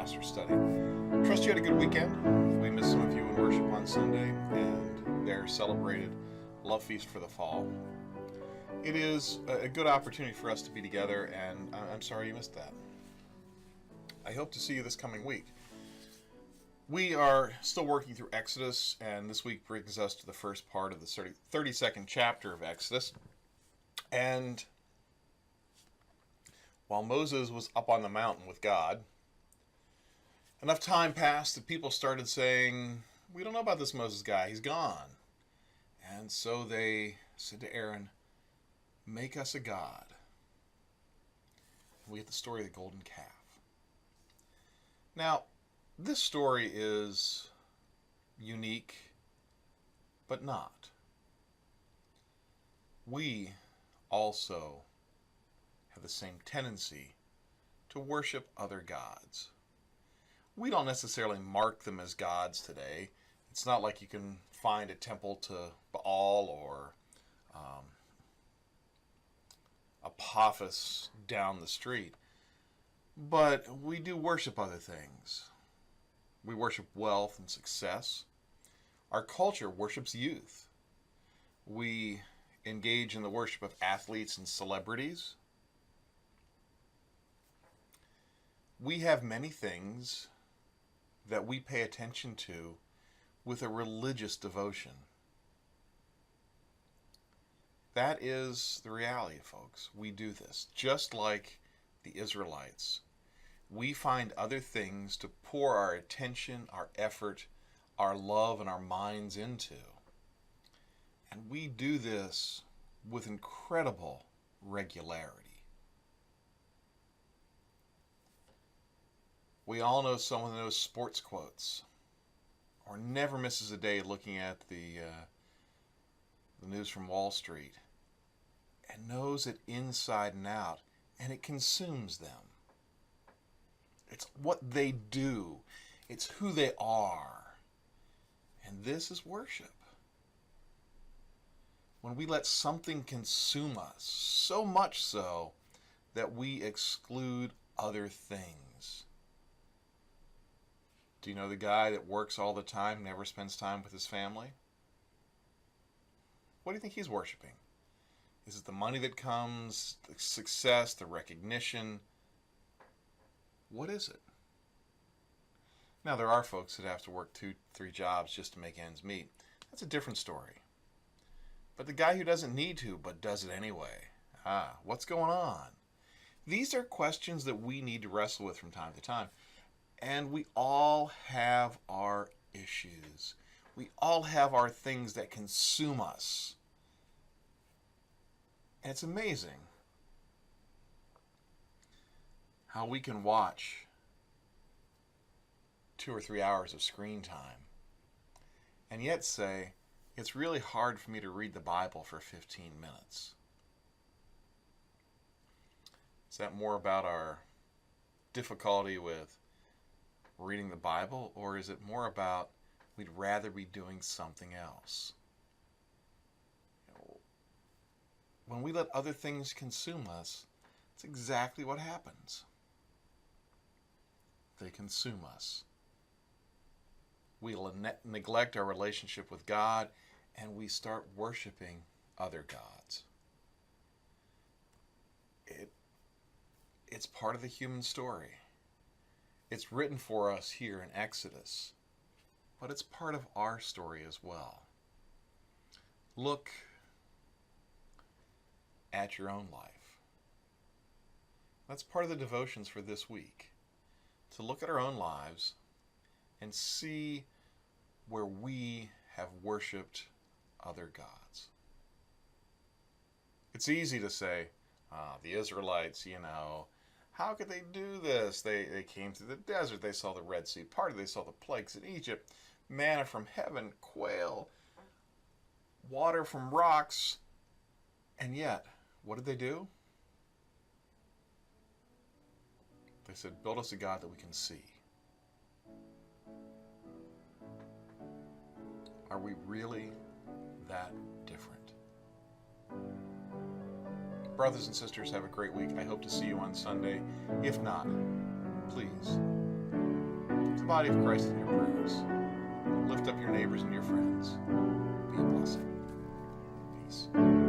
Pastor Study. Trust you had a good weekend. We missed some of you in worship on Sunday, and Derr celebrated Love Feast for the Fall. It is a good opportunity for us to be together, and I'm sorry you missed that. I hope to see you this coming week. We are still working through Exodus, and this week brings us to the first part of the 32nd chapter of Exodus. And while Moses was up on the mountain with God, enough time passed that people started saying, "We don't know about this Moses guy, he's gone." And so they said to Aaron, "Make us a god." We get the story of the golden calf. Now, this story is unique, but not. We also have the same tendency to worship other gods. We don't necessarily mark them as gods today. It's not like you can find a temple to Baal or Apophis down the street. But we do worship other things. We worship wealth and success. Our culture worships youth. We engage in the worship of athletes and celebrities. We have many things that we pay attention to with a religious devotion. That is the reality, folks. We do this. Just like the Israelites, we find other things to pour our attention, our effort, our love, and our minds into. And we do this with incredible regularity. We all know someone that knows sports quotes, or never misses a day looking at the news from Wall Street, and knows it inside and out, and it consumes them. It's what they do. It's who they are. And this is worship. When we let something consume us, so much so that we exclude other things. Do you know the guy that works all the time, never spends time with his family? What do you think he's worshiping? Is it the money that comes, the success, the recognition? What is it? Now, there are folks that have to work 2-3 jobs just to make ends meet. That's a different story. But the guy who doesn't need to, but does it anyway, what's going on? These are questions that we need to wrestle with from time to time. And we all have our issues. We all have our things that consume us. And it's amazing how we can watch 2 or 3 hours of screen time and yet say, it's really hard for me to read the Bible for 15 minutes. Is that more about our difficulty with reading the Bible, or is it more about we'd rather be doing something else? When we let other things consume us, it's exactly what happens. They consume us. We neglect our relationship with God, and we start worshiping other gods. It's part of the human story. It's written for us here in Exodus, but it's part of our story as well. Look at your own life. That's part of the devotions for this week. To look at our own lives and see where we have worshiped other gods. It's easy to say, the Israelites, how could they do this? They came through the desert. They saw the Red Sea parted. They saw the plagues in Egypt. Manna from heaven, quail, water from rocks. And yet, what did they do? They said, build us a God that we can see. Are we really that different? Brothers and sisters, have a great week. I hope to see you on Sunday. If not, please the body of Christ in your prayers. Lift up your neighbors and your friends. Be a blessing. Peace.